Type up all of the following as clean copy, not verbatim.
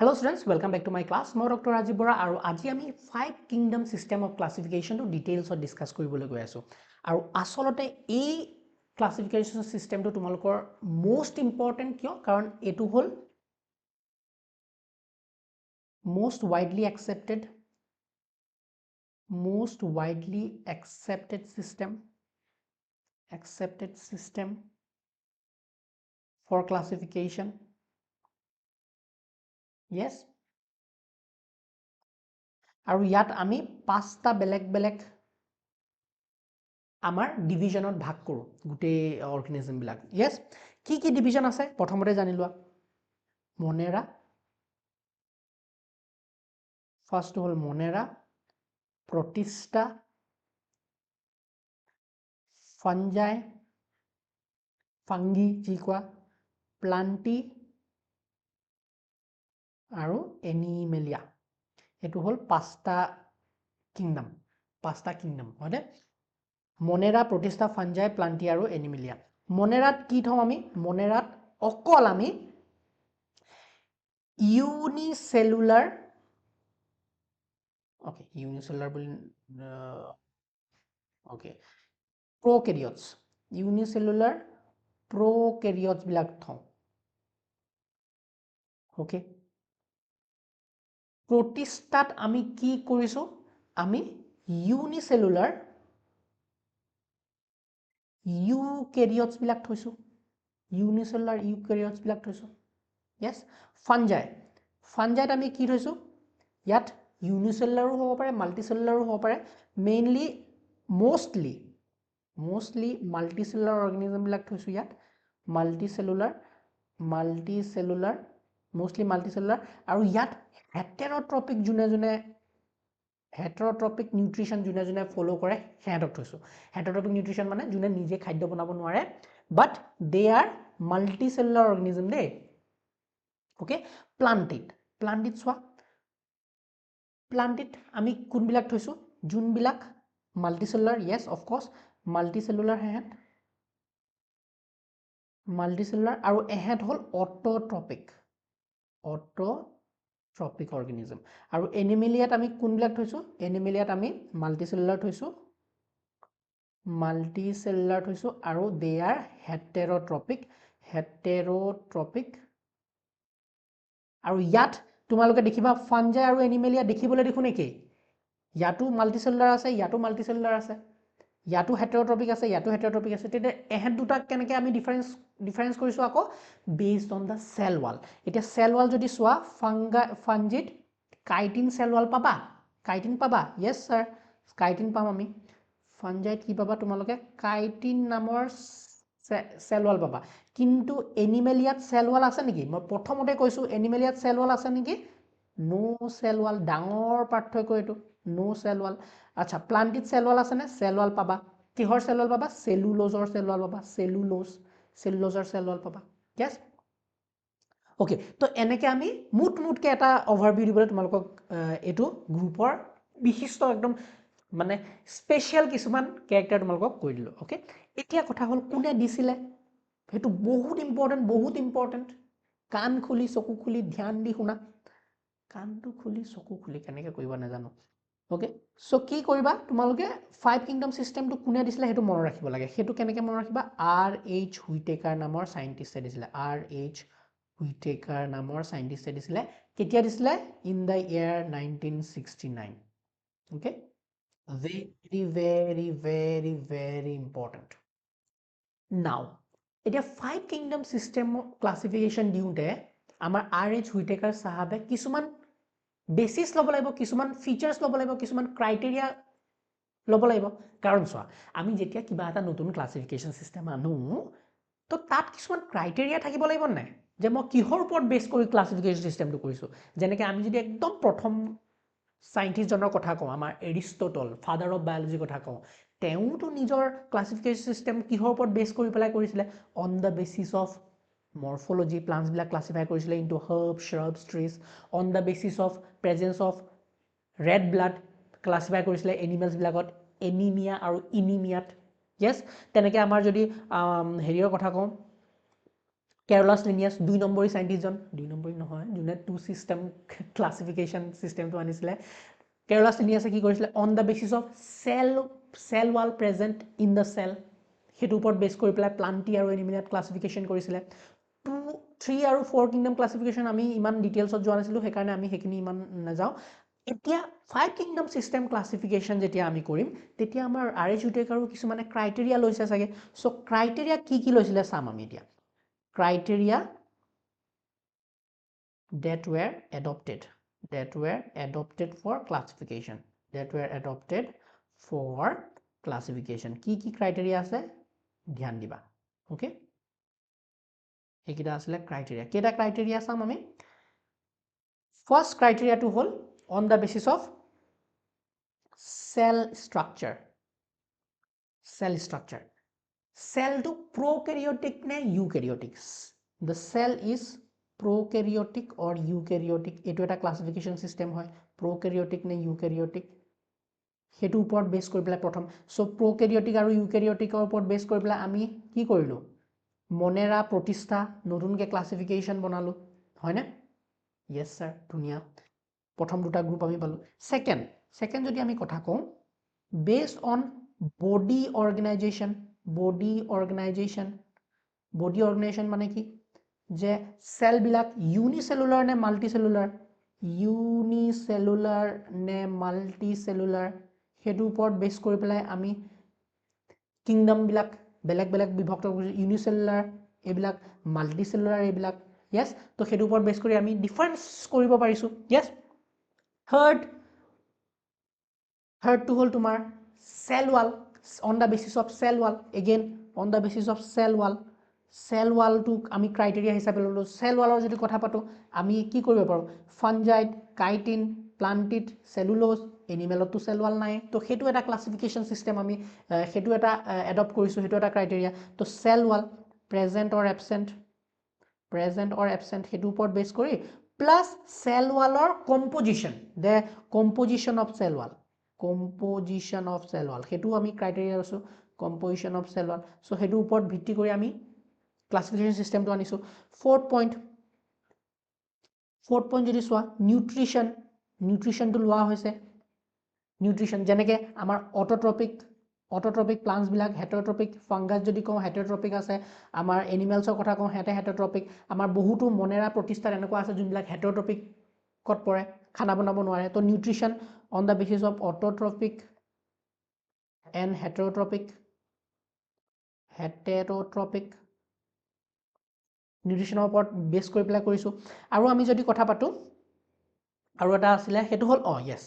Hello students, welcome back to my class. Moi Dr. Rajiv Bora aru aji ami 5 kingdom system of classification to details or discuss koribole goi asu. Aru asolote ei classification system to tumalokor most important kyo karon etu hol most widely accepted system for classification. Yes. আৰু ইয়াত আমি পাঁচটা বেলেগ আমাৰ ডিভিজনত ভাগ কৰো গুটে অৰ্গানিজম বিলাক yes কি ডিভিজন আছে প্ৰথমতে জানি লোৱা মনেৰা ফাৰ্স্ট হল মনেৰা প্ৰটিষ্টা ফাংগি যি কোৱা প্লান্টি আৰু এনিমেলিয়া এটো হল পাঁচটা কিংডম হয়নে মনেৰা প্ৰতিষ্ঠা ফাঞ্জাই প্লান্টি আৰু এনিমেলিয়া মনেৰাত কি থম আমি মনেৰাত অকল আমি ইউনিসেলুলাৰ ওকে ইউনিসেলুলাৰ বুলি ওকে প্ৰোক্যাৰিঅটস ইউনিসেলুলাৰ প্ৰোক্যাৰিঅটস বিলাক থম ওকে প্ৰতিষ্ঠাত আমি কি কৰিছো আমি ইউনিসেলুলাৰ ইউক্যাৰিঅটস বিলাক থৈছো ইউনিসেলুলাৰ ইউক্যাৰিঅটস বিলাক থৈছো yes ফাঞ্জাইত আমি কি থৈছো ইয়াত ইউনিসেলুলাৰো হ'ব পাৰে মাল্টিসেলুলাৰো হ'ব পাৰে মেইনলি মোস্টলি মাল্টিসেলুলাৰ অৰ্গানিজম বিলাক থৈছো ইয়াত মাল্টিসেলুলাৰ মোস্টলি মাল্টিসেলুলাৰ আৰু ইয়াত হেটেৰোট্ৰপিক হেটেৰোট্ৰপিক নিউট্ৰিশন যোনে ফলো কৰে হেটক থৈছো হেটেৰোট্ৰপিক নিউট্ৰিশন মানে যোনে নিজে খাদ্য বনাব নোৱাৰে but they R মাল্টিসেলুলাৰ অৰ্গানিজম De okay প্লান্টিত সোৱা প্লান্টিত আমি কোনবিলাক থৈছো যোনবিলাক মাল্টিসেলুলাৰ yes of course মাল্টিসেলুলাৰ মাল্টিসেলুলাৰ আৰু এহেত হল অটোট্ৰপিক অৰ্গানিজম আৰু এনিমেলিয়াত আমি কোনবিলাক থৈছো এনিমেলিয়াত আমি মাল্টিসেলুলাৰ থৈছো আৰু দে আৰ হেটেৰোট্ৰপিক আৰু ইয়াত তোমালোকে দেখিবা ফাঞ্জাই আৰু এনিমেলিয়া দেখিবলৈ দেখুন একে ইয়াতো মাল্টিসেলুলাৰ আছে ইয়াতো মাল্টিসেলুলাৰ আছে ইয়াতো হেটেৰোট্ৰপিক আছে তেতে এহেত দুটা কেনেকে আমি ডিফাৰেন্স কৰিছো আকৌ based on the cell wall এতিয়া সেল ওয়াল যদি সোৱা ফাঞ্জিত কাইটিন সেল ওয়াল পাবা yes sir কাইটিন পাম আমি ফাঞ্জাইত কি পাবা তোমালোকে কাইটিন নামৰ সেল ওয়াল পাবা কিন্তু এনিমেলিয়াত সেল ওয়াল আছে নেকি মই প্ৰথমতে কৈছো এনিমেলিয়াত সেল ওয়াল আছে নেকি নো সেল ওয়াল ডাঙৰ পাৰ্থক্য এটো নো সেল ওয়াল আচ্ছা প্লান্টিত সেল ওয়াল আছে নে সেল ওয়াল পাবা কিহৰ সেল ওয়াল পাবা সেলুলোজৰ সেল ওয়াল পাবা সেলুলোজৰ সেল ওয়াল পাবা yes ওকে তো এনেকে আমি মুটকে এটা ওভাৰভিউ দিবলৈ তোমালোকক এটো গ্ৰুপৰ বিশিষ্ট একদম মানে স্পেশাল কিছুমান ক্যাৰেক্টাৰ তোমালোকক কৈ দিলো ওকে এতিয়া কথা হল কোনে দিছিলে হেতু বহুত ইম্পৰ্টেন্ট কান খুলি চকু খুলি ধ্যান দি শুনা কানটো খুলি চকু খুলি কেনেকে কৰিবা নাজানো ওকে সো কি কৰিবা তোমালোকে 5 কিংডম সিস্টেমটো কোনে দিছিলে হেতু মনত ৰাখিব লাগে হেতু কেনেকে মনত ৰাখিবা আৰ.এইচ. হুইটেকাৰ নামৰ সাইন্টিস্টে দিছিলে আৰ.এইচ. হুইটেকাৰ নামৰ সাইন্টিস্টে দিছিলে কেতিয়া দিছিলে in the year 1969 okay very important now এতিয়া 5 কিংডম সিস্টেম ক্লাসিফিকেশন দিউতে আমাৰ আৰ.এইচ. হুইটেকাৰ সাহাবে কিছুমান বেসিস লব লাগিব কিছুমান ফিচাৰ্স লব লাগিব কিছুমান ক্ৰাইটেৰিয়া লব লাগিব কাৰণ সোৱা আমি যেতিয়া কিবা এটা নতুন ক্লাসিফিকেশন সিস্টেম আনো তো তাত কিছুমান ক্ৰাইটেৰিয়া থাকিব লাগিব নাই যে মই কিহৰ ওপৰত বেস কৰি ক্লাসিফিকেশন সিস্টেমটো কৰিছো যেনেকৈ আমি যদি একদম প্ৰথম সাইন্টিস্ট জনৰ কথা কওঁ আমাৰ এৰিষ্টটল ফাদাৰ অফ বায়োলজি কথা কওঁ তেউটো নিজৰ ক্লাসিফিকেশন সিস্টেম কিহৰ ওপৰত বেস কৰি পেলাই কৰিছিলে on the basis of morphology plants বিলাক ক্লাসিফাই কৰিছিলে into herb shrubs trees on the basis of presence of red blood classify কৰিছিলে এনিমেলস বিলাকত এনিমিয়া আৰু ইনিমিয়াত yes তেনেকৈ আমাৰ যদি হেৰিৰ কথা কওঁ কেৰলাছ লিনিয়াছ 2 নম্বৰী সাইণ্টিষ্টজন 2 নম্বৰী নহয় যোনে টু সিস্টেম ক্লাছিফিকেশ্যন সিস্টেমটো আনিছিলে কেৰলাছ লিনিয়াছে কি কৰিছিলে on the basis of cell wall present in the cell সেইটো ওপৰত বেছ কৰি পেলাই প্লান্টি আৰু এনিমেলিয়াত ক্লাছিফিকেশ্যন কৰিছিলে 2 3 আৰু 4 কিংডম ক্লাছিফিকেশ্যন আমি ইমান ডিটেইলছত যোৱা নাছিলোঁ সেইকাৰণে আমি সেইখিনি ইমান নাযাওঁ এতিয়া 5 কিংডম সিস্টেম ক্লাছিফিকেশ্যন যেতিয়া আমি কৰিম তেতিয়া আমাৰ আৰ এইচ ইউটেক আৰু কিছুমানে ক্ৰাইটেৰিয়া লৈছে চাগে চ' ক্ৰাইটেৰিয়া কি লৈছিলে চাম আমি এতিয়া criteria that were adopted for classification কি criteria আছে ধ্যান দিবা ওকে এইকেইটা আছিলে criteria কেইটা criteria চাম আমি first criteria to hall on the basis of cell structure cell to prokaryotic নে eukaryotic the cell is prokaryotic or eukaryotic এটো এটা ক্লাসিফিকেশন সিস্টেম হয় prokaryotic নে eukaryotic হেতু উপৰত বেস কৰি পেলাই প্ৰথম সো prokaryotic আৰু eukaryotic উপৰত বেস কৰি পেলাই আমি কি কৰিলো মনেৰা প্ৰতিষ্ঠা নতুনকে ক্লাসিফিকেশন বনালো হয় না yes sir ধুনিয়া প্ৰথম দুটা গ্ৰুপ আমি পালো সেকেন্ড যদি আমি কথা কওঁ based on body organization মানে কি যে সেল বিলাক ইউনিসেলুলাৰ নে মাল্টিসেলুলাৰ হেতু ওপৰত বেস কৰি পেলাই আমি কিংডম বিলাক বেলেগ বিভক্ত ইউনিসেলুলাৰ এইবিলাক মাল্টিসেলুলাৰ এইবিলাক yes তো হেতু ওপৰত বেস কৰি আমি ডিফাৰেন্স কৰিব পাৰিছো yes থাৰ্ড to হল তোমাৰ cell wall on the basis of cell wall again on the basis of cell wall to আমি ক্রাইটেরিয়া হিসাবে ললো cell wall যদি কথা পাতো আমি কি কৰিব পাৰো ফাঞ্জাইড কাইটিন প্লান্টিড সেলুলোজ এনিমেলত তো cell wall নাই তো হেতু এটা ক্লাসিফিকেশন সিস্টেম আমি হেতু এটা এডপ্ট কৰিছো হেতু এটা ক্ৰাইটেৰিয়া তো cell wall present or absent হেতু ওপৰত বেস কৰি plus cell wallৰ composition the composition of cell wall হেতু আমি ক্ৰাইটেৰিয়া আছে composition of cell wall so হেতু ওপৰত ভিত্তি কৰি আমি ক্লাসিফিকেশন সিস্টেমটো আনিছো fourth point যদি সোৱা নিউট্ৰিশন তো লোৱা হৈছে নিউট্ৰিশন যেনেকে আমাৰ অটোট্ৰপিক প্লান্টস বিলাক হেটেৰোট্ৰপিক ফাংগাছ যদি কওঁ হেটেৰোট্ৰপিক আছে আমাৰ এনিমেলছৰ কথা কওঁ হেটেৰোট্ৰপিক আমাৰ বহুতো মনেৰা প্ৰতিষ্ঠান এনেকুৱা আছে যোনবিলাক হেটেৰোট্ৰপিকত পৰে খানা বনাব নোৱাৰে তো নিউট্ৰিশন on the basis of autotrophic and heterotropic নিউট্ৰিশনৰ ওপৰত বেস কৰি পেলাই কৰিছো আৰু আমি যদি কথা পাতো আৰু এটা আছিলে হেতু হল yes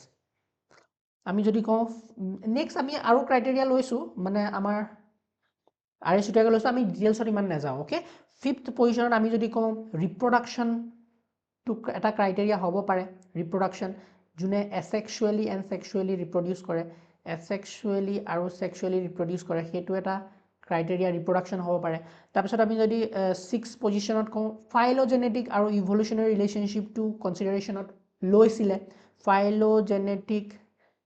আমি যদি কওঁ নেক্সট আমি আৰু ক্ৰাইটেৰিয়া লৈছো মানে আমাৰ আৰএছ উটাকে লৈছো আমি ডিটেইলছত ইমান নাযাওঁ ওকে ফিফথ পজিশনত আমি যদি কওঁ ৰিপ্ৰডাকশন টু এটা ক্ৰাইটেৰিয়া হ'ব পাৰে ৰিপ্ৰডাকশন যোনে এসেক্সুৱেলি এণ্ড সেক্সুৱেলি ৰিপ্ৰডিউস কৰে এসেক্সুৱেলি আৰু সেক্সুৱেলি ৰিপ্ৰডিউস কৰে হেতু এটা ক্ৰাইটেৰিয়া ৰিপ্ৰডাকশন হ'ব পাৰে তাৰপিছত আমি যদি 6 পজিশনত কওঁ ফাইলোজেনেটিক আৰু ইভলিউশনাৰী ৰিলেশনশিপ টু কনসিডাৰেশনত লৈছিলে ফাইলোজেনেটিক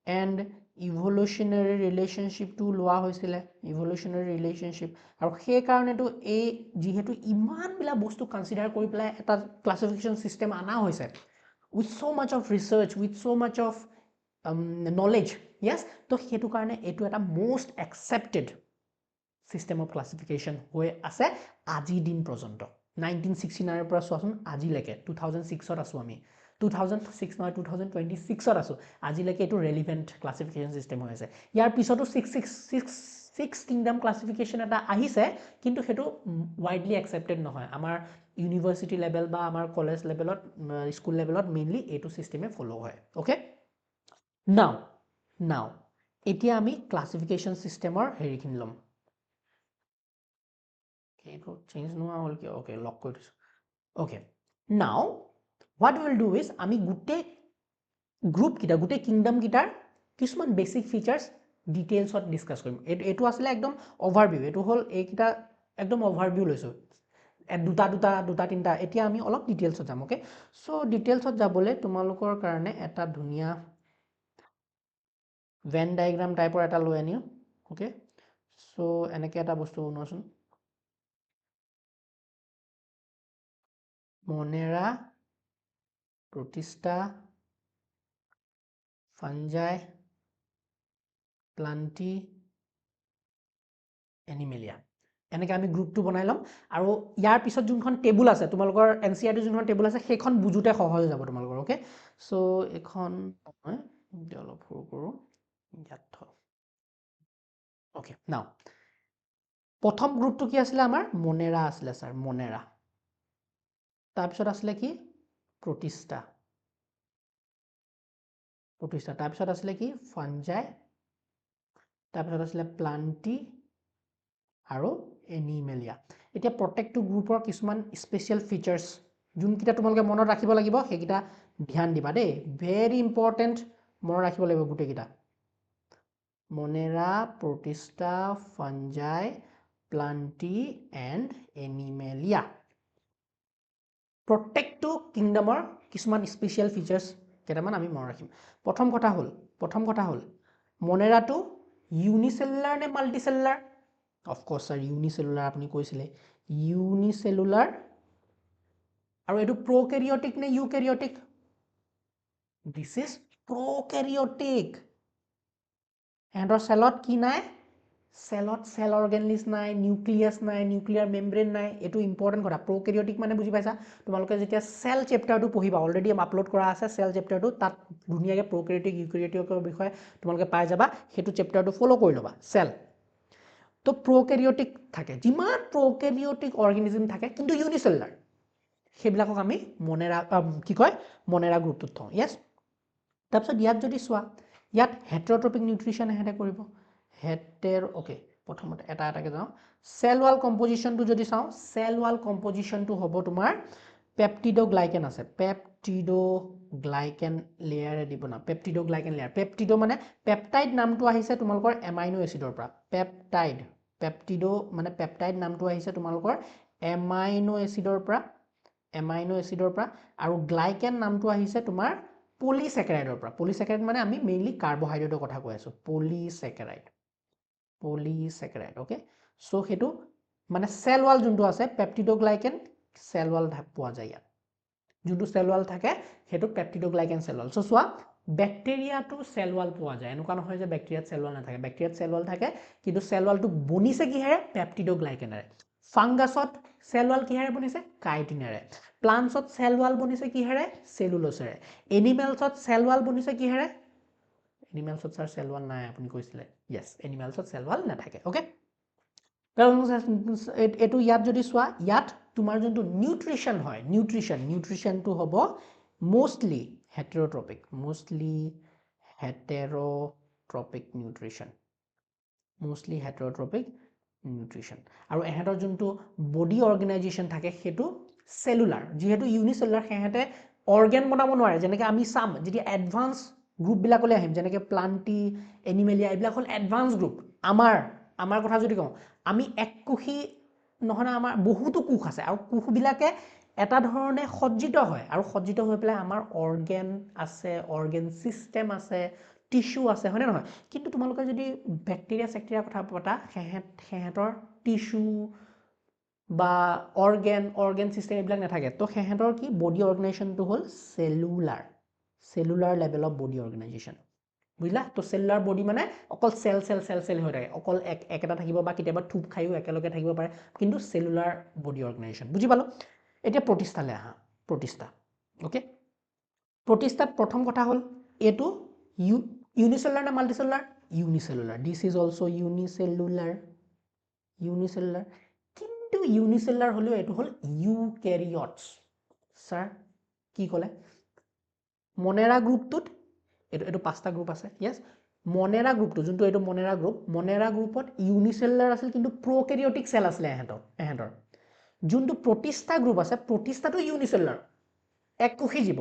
এণ্ড ইভলিউশনাৰী ৰিলেশনশিপ টু লোৱা হৈছিলে ইভলিউশনাৰী ৰিলেশনশিপ আৰু সেই কাৰণেটো এই যেহেতু ইমান বিলা বস্তু কনসিডাৰ কৰি পেলাই এটা ক্লাসিফিকেশন সিস্টেম আনা হৈছে with so much of research with so much of knowledge yes তো হেতু কাৰণে এটো এটা most accepted system of classification হৈ আছে আজি দিন পৰ্যন্ত 1969 পৰা সোৱাচোন আজি লৈকে 2006 ত আছো আমি 2006 নহয় 2026 ত আছো আজি লৈকে এটো ৰেলেভেন্ট ক্লাসিফিকেশন সিস্টেম হৈ আছে ইয়াৰ পিছতো 6 কিংডম ক্লাসিফিকেশন এটা আহিছে কিন্তু হেতু widely accepted নহয় আমাৰ ইউনিভাৰ্সিটি লেভেল বা আমাৰ কলেজ লেভেলত স্কুল লেভেলত মেইনলি এটো সিস্টেমে ফলো হয় ওকে নাও এতিয়া আমি ক্লাসিফিকেশন সিস্টেমৰ হেৰিখিনি লম এইটো চেঞ্জ নোৱা হল কি ওকে লক কৰি দিছো ওকে নাও what we will do is আমি গুটেই গ্ৰুপ কিটা গুটেই কিংডম কিটাৰ কিছুমান বেসিক ফিচাৰ্স ডিটেইলছত ডিসকাস কৰিম এটো আসলে একদম ওভাৰভিউ এটো হল এইকিটা একদম ওভাৰভিউ লৈছো দুটা তিনটা এতিয়া আমি অলপ ডিটেইলছত যাম ওকে সো ডিটেইলছত যাবলে তোমালোকৰ কাৰণে এটা ধুনিয়া ভেন ডায়াগ্ৰাম টাইপৰ এটা লৈ আনিও ওকে সো এনেকে এটা বস্তু বনোৱাচোন মনেৰা প্ৰটিষ্টা ফাঞ্জাই প্লান্টি এনিমেলিয়া এনেকৈ আমি গ্ৰুপটো বনাই ল'ম আৰু ইয়াৰ পিছত যোনখন টেবুল আছে তোমালোকৰ এনচিইআৰটি যোনখন টেবুল আছে সেইখন বুজোতে সহজ হৈ যাব তোমালোকৰ ওকে সো এখন মই অলপ সৰু কৰোঁ ইয়াত থওঁ ওকে নাও প্ৰথম গ্ৰুপটো কি আছিলে আমাৰ মনেৰা আছিলে স্যাৰ মনেৰা তাৰপিছত আছিলে কি প্ৰটিষ্টা তাৰপিছত আছিলে কি ফাঞ্জাই তাৰপিছত আছিলে প্লান্টি আৰু এনিমেলিয়া এতিয়া প্ৰত্যেকটো গ্ৰুপৰ কিছুমান স্পেচিয়েল ফিচাৰ্ছ যোনকেইটা তোমালোকে মনত ৰাখিব লাগিব সেইকেইটা ধ্যান দিবা দেই ভেৰি ইম্পৰ্টেণ্ট মনত ৰাখিব লাগিব গোটেইকেইটা Monera Protista Fungi Plantae and Animalia প্ৰত্যেকটো কিংডমৰ কিছুমান স্পেচিয়েল ফিচাৰ্ছ কেইটামান আমি মনত ৰাখিম প্ৰথম কথা হ'ল মনেৰাটো ইউনিচেলুলাৰ নে মাল্টিচেলুলাৰ অফক'ৰ্ছ ছাৰ ইউনিচেলুলাৰ আপুনি কৈছিলে ইউনিচেলুলাৰ আৰু এইটো প্ৰ'কেৰিয়টিক নে ইউকেৰিয়টিক দিছ ইজ প্ৰ'কেৰিয়টিক এহঁতৰ চেলত কি নাই চেলত চেল অৰ্গেনলিছ নাই নিউক্লিয়াছ নাই নিউক্লিয়াৰ মেমব্ৰেন নাই এইটো ইম্পৰ্টেণ্ট কথা প্ৰ'কেৰিয়টিক মানে বুজি পাইছা তোমালোকে যেতিয়া চেল চেপ্টাৰটো পঢ়িবা অলৰেডি আপলোড কৰা আছে চেল চেপ্টাৰটো তাত ধুনীয়াকৈ প্ৰ'কেৰিয়টিক ইউকেৰিয়টিকৰ বিষয়ে তোমালোকে পাই যাবা সেইটো চেপ্টাৰটো ফ'ল' কৰি ল'বা চেল তো প্ৰ'কেৰিয়টিক থাকে যিমান প্ৰ'কেৰিয়টিক অৰ্গেনিজম থাকে কিন্তু ইউনিচেলুলাৰ সেইবিলাকক আমি মনেৰা কি কয় মনেৰা গ্ৰুপটোত থওঁ য়েছ তাৰপিছত ইয়াত যদি চোৱা ইয়াত হেটেৰট্ৰপিক নিউট্ৰিশ্যন এহেঁতে কৰিব ওকে প্ৰথমতে এটাকৈ যাওঁ চেল ৱাল কম্পজিশ্যনটো যদি চাওঁ চেল ৱাল কম্পজিশ্যনটো হ'ব তোমাৰ পেপটিডোগ্লাইকেন আছে পেপটিডোগ্লাইকেন লেয়াৰেদি বনা পেপটিডোগ্লাইকেন লেয়াৰ পেপটিডো মানে পেপটাইড নামটো আহিছে তোমালোকৰ এমাইনো এচিডৰ পৰা পেপটিডো মানে পেপটাইড নামটো আহিছে তোমালোকৰ এমাইনো এচিডৰ পৰা আৰু গ্লাইকেন নামটো আহিছে তোমাৰ পলিছেকেৰাইডৰ পৰা পলিছেকেৰাইড মানে আমি মেইনলি কাৰ্বহাইড্ৰেটৰ কথা কৈ আছোঁ পলিছেকেৰাইড ওকে সো সেইটো মানে চেল ৱাল যোনটো আছে পেপটিডোগ্লাইকেন চেল ৱাল পোৱা যায় ইয়াত যোনটো চেল ৱাল থাকে সেইটো পেপটিডোগ্লাইকেন চেল ৱাল সো চোৱা বেক্টেৰিয়াটো চেল ৱাল পোৱা যায় এনেকুৱা নহয় যে বেক্টেৰিয়াত চেল ৱাল নাথাকে বেক্টেৰিয়াত চেল ৱাল থাকে কিন্তু চেল ৱালটো বনিছে কিহেৰে পেপটিডোগ্লাইকেনেৰে ফাংগাছত চেল ৱাল কিহেৰে বনিছে কাইটিনেৰে প্লান্টছত চেল ৱাল বনিছে কিহেৰে চেলুলোছেৰে এনিমেলছত চেল ৱাল বনিছে কিহেৰে এনিমেলছত স্যাৰ চেল ৱাল নাই আপুনি কৈছিলে য়েছ এনিমেলছত চেল ৱাল নাথাকে ওকে এইটো ইয়াত যদি চোৱা ইয়াত তোমাৰ যোনটো নিউট্ৰিশ্যন হয় নিউট্ৰিশ্যনটো হ'ব মোষ্টলি হেটেৰট্ৰপিক নিউট্ৰিশ্যন আৰু এহেঁতৰ যোনটো বডি অৰ্গেনাইজেশ্যন থাকে সেইটো চেলুলাৰ যিহেতু ইউনিচেলুলাৰ সেহেঁতে অৰ্গেন বনাব নোৱাৰে যেনেকৈ আমি চাম যেতিয়া এডভান্স গ্ৰুপবিলাকলৈ আহিম যেনেকৈ প্লান্টি এনিমেলিয়া এইবিলাক হ'ল এডভান্স গ্ৰুপ আমাৰ কথা যদি কওঁ আমি এককোষী নহয় আমাৰ বহুতো কোষ আছে আৰু কোষবিলাকে এটা ধৰণে সজ্জিত হয় আৰু সজ্জিত হৈ পেলাই আমাৰ অৰ্গেন আছে অৰ্গেন চিষ্টেম আছে টিস্যু আছে হয়নে নহয় কিন্তু তোমালোকে যদি বেক্টেৰিয়া কথা পতা সেহেঁতৰ টিস্যু বা অৰ্গেন চিষ্টেম এইবিলাক নাথাকে তো সেহেঁতৰ কি বডি অৰ্গেনাইজেশ্যনটো হ'ল cellular level of body organisation বুজিলা তো চেলুলাৰ বডি মানে অকল চেল হৈ থাকে অকল একেটা থাকিব বা কেতিয়াবা থুপ খায়ো একেলগে থাকিব পাৰে কিন্তু চেলুলাৰ বডি অৰ্গেনাইজেশ্যন বুজি পালোঁ এতিয়া প্ৰতিষ্ঠালৈ আহা ওকে প্ৰতিষ্ঠাত প্ৰথম কথা হ'ল এইটো ইউনিচেলুলাৰ নে মাল্টিচেলুলাৰ ইউনিচেলুলাৰ দিছ ইজ অলছ' ইউনিচেলুলাৰ কিন্তু ইউনিচেলুলাৰ হ'লেও এইটো হ'ল ইউকেৰিয়টছ ছাৰ কি ক'লে মনেৰা গ্ৰুপটোত এইটো 5টা গ্ৰুপ আছে য়েছ মনেৰা গ্ৰুপটো যোনটো এইটো মনেৰা গ্ৰুপত ইউনিচেলুলাৰ আছিল কিন্তু প্ৰ'কেৰিয়টিক চেল আছিলে এহেঁতৰ যোনটো প্ৰতিষ্ঠা গ্ৰুপ আছে প্ৰতিষ্ঠাটো ইউনিচেলুলাৰ এককোষী জীৱ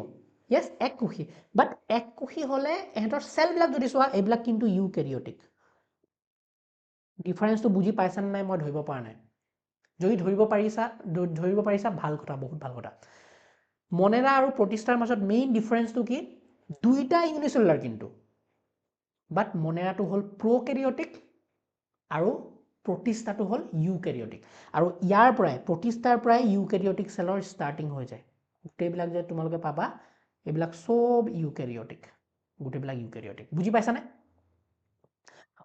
য়েছ এককোষী বাট এককোষী হ'লে এহেঁতৰ চেলবিলাক যদি চোৱা এইবিলাক কিন্তু ইউকেৰিয়টিক ডিফাৰেঞ্চটো বুজি পাইছানে নাই মই ধৰিব পৰা নাই যদি ধৰিব পাৰিছা ভাল কথা বহুত ভাল কথা মনেৰা আৰু প্ৰতিষ্ঠাৰ মাজত মেইন ডিফাৰেঞ্চটো কি দুইটা ইউনিচেলুলাৰ কিন্তু বাট মনেৰাটো হ'ল প্ৰ'কেৰিয়টিক আৰু প্ৰতিষ্ঠাটো হ'ল ইউকেৰিয়টিক আৰু ইয়াৰ পৰাই প্ৰতিষ্ঠাৰ পৰাই ইউকেৰিয়টিক চেলৰ ষ্টাৰ্টিং হৈ যায় গোটেইবিলাক যে তোমালোকে পাবা এইবিলাক সব ইউকেৰিয়টিক গোটেইবিলাক ইউকেৰিয়টিক বুজি পাইছানে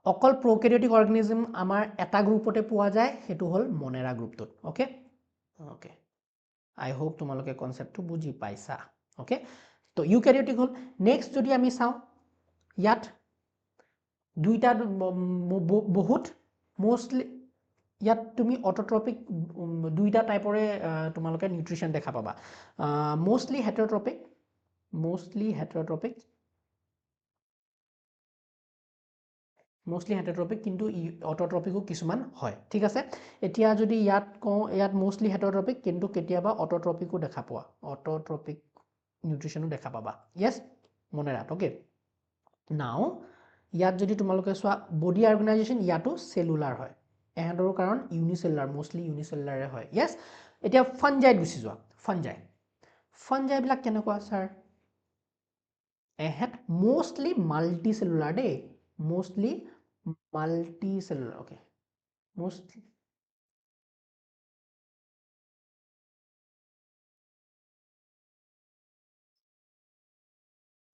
অকল প্ৰকেৰিয়টিক অৰ্গেনিজম আমাৰ এটা গ্ৰুপতে পোৱা যায় সেইটো হ'ল মনেৰা গ্ৰুপটোত ওকে ওকে আই হোপ তোমালোকে কনসেপ্টটো বুজি পাইছা ওকে তো ইউকেৰিয়টিক হ'ল নেক্সট যদি আমি চাওঁ ইয়াত দুইটা বহুত মোস্টলি ইয়াত তুমি অটোট্ৰপিক দুইটা টাইপৰে তোমালোকে নিউট্ৰিশন দেখা পাবা মোস্টলি হেটাৰট্ৰপিক কিন্তু অটোট্ৰপিকো কিছুমান হয় ঠিক আছে এতিয়া যদি ইয়াত কওঁ ইয়াত মোস্টলি হেটাৰট্ৰপিক কিন্তু কেতিয়াবা অটোট্ৰপিকো দেখা পোৱা অটোট্ৰপিক নিউট্ৰিশনো দেখা পাবা ইয়েছ মনে ৰাখ ওকে নাও ইয়াত যদি তোমালোকে চোৱা বডি অৰ্গেনাইজেশ্যন ইয়াতো সেলুলাৰ হয় এহেঁতৰো কাৰণ ইউনিসেলুলাৰ মোস্টলি ইউনিসেলুলাৰে হয় ইয়েছ এতিয়া ফাঞ্জাইত গুচি যোৱা ফাঞ্জাইবিলাক কেনেকুৱা ছাৰ এহেঁত মোস্টলি মাল্টি সেলুলাৰ দেই mostly multicellular okay